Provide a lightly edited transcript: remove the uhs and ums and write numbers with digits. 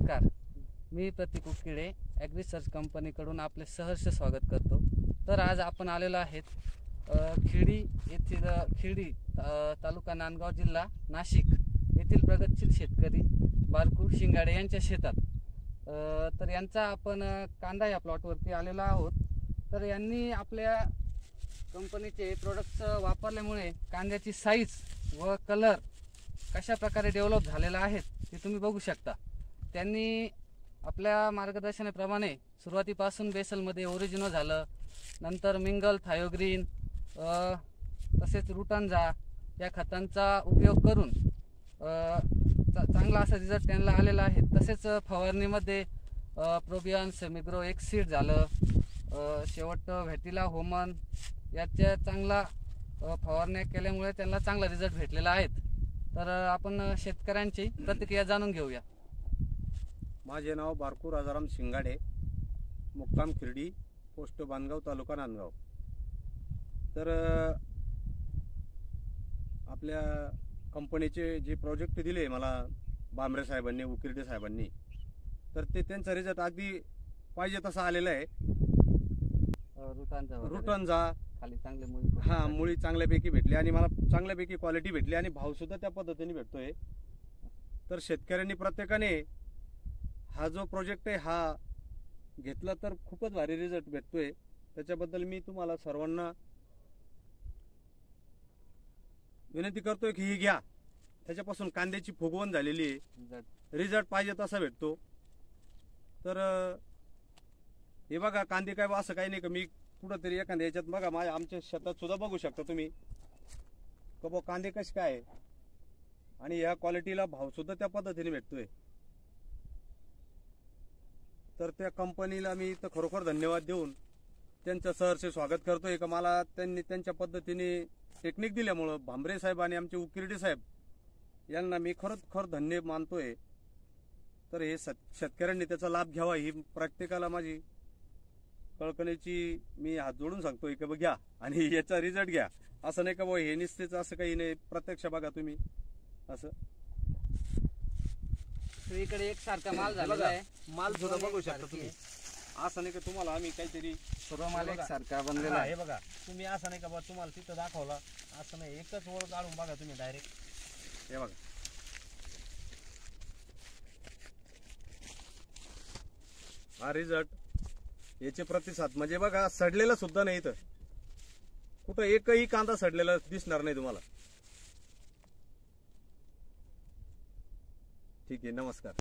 नमस्कार, मी प्रतीक उकिडे agree search कंपनीकडून आपले सहर्ष स्वागत करतो। तर आज आपण आलेलो आहेत खिरडी येथील तालुका नांदगाव जिल्हा नाशिक येथील प्रगतशील शेतकरी बारकू शिंगाडे यांच्या शेतात। तर यांचा आपण कांदा या प्लॉटवरती आलेलो आहोत। तर यांनी आपल्या कंपनीचे प्रोडक्ट्स वापरल्यामुळे कांद्याची साईज व कलर कशा प्रकारे डेव्हलप झालेला आहे ते तुम्ही बघू शकता। त्यांनी आपल्या मार्गदर्शनाप्रमाणे सुरुवातीपासून बेसलमध्ये ओरिजिनो झालं, नंतर मिंगल, थायोग्रीन तसेच रुटांजा या खतांचा उपयोग करून चांगला असा रिझल्ट त्यांना आलेला आहे। तसेच फवारणीमध्ये प्रोबियन, सेमिग्रो, एक्सीड झालं, शेवट व्हॅटिला होमन याच्या चांगला फवारण्या केल्यामुळे त्यांना चांगला रिझल्ट भेटलेला आहे। तर आपण शेतकऱ्यांची प्रतिक्रिया जाणून घेऊया। माझे नाव बारकू राजाराम शिंगाडे, मुक्काम खिरडी, पोस्ट बांधगाव, तालुका नांदगाव। तर आपल्या कंपनीचे जे प्रोजेक्ट दिले मला भांबरे साहेबांनी, उकिरडे साहेबांनी, तर ते त्यांचा रिझल्ट अगदी पाहिजे तसा आलेला आहे। रुटांजा खाली चांगले मुळी, मुळी चांगल्यापैकी भेटली आणि मला चांगल्यापैकी क्वालिटी भेटली आणि भाव सुद्धा त्या पद्धतीने भेटतोय। तर शेतकऱ्यांनी प्रत्येकाने हा जो प्रोजेक्ट आहे हा घेतला तर खूपच भारी रिझल्ट भेटतोय। त्याच्याबद्दल मी तुम्हाला सर्वांना विनंती करतोय की ही घ्या। त्याच्यापासून कांद्याची फुगवण झालेली आहे, रिझल्ट पाहिजे तसा भेटतो। तर हे बघा, कांदे काय असं काही नाही का मी कुठंतरी एखाद्या याच्यात बघा, माझ्या आमच्या शेतात सुद्धा बघू शकता तुम्ही का कांदे कसे काय आणि या क्वालिटीला भाव सुद्धा त्या पद्धतीने भेटतोय। तर त्या कंपनीला मी तर खरोखर धन्यवाद देऊन त्यांचं सहर्ष स्वागत करतोय का मला त्यांनी त्यांच्या पद्धतीने टेक्निक दिल्यामुळं भांबरे साहेब आणि आमचे उकिरडे साहेब यांना मी खरोखर धन्य मानतोय। तर हे शेतकऱ्यांनी त्याचा लाभ घ्यावा ही प्रत्येकाला माझी कळकळीची मी हात जोडून सांगतोय की घ्या आणि याचा रिझल्ट घ्या। असं नाही का भाऊ हे निस्तेच असं काही नाही, प्रत्यक्ष बघा तुम्ही। असं इकडे एक सारखा माल झालेला आहे, माल सुद्धा बघू शकता तुम्ही। असं नाही का तुम्हाला आम्ही काहीतरी सर्व माल एक सारखा बनलेला आहे। हे बघा तुम्ही, असं नाही का बा तुम्हाला तिथं दाखवला असं नाही, एकच ओळ काढून बघा तुम्ही डायरेक्ट। हे बघा हा रिझल्ट, याचे प्रतिसाद म्हणजे बघा सडलेला सुद्धा नाही, तर कुठं एकही कांदा सडलेला दिसणार नाही तुम्हाला। ठीक आहे, नमस्कार।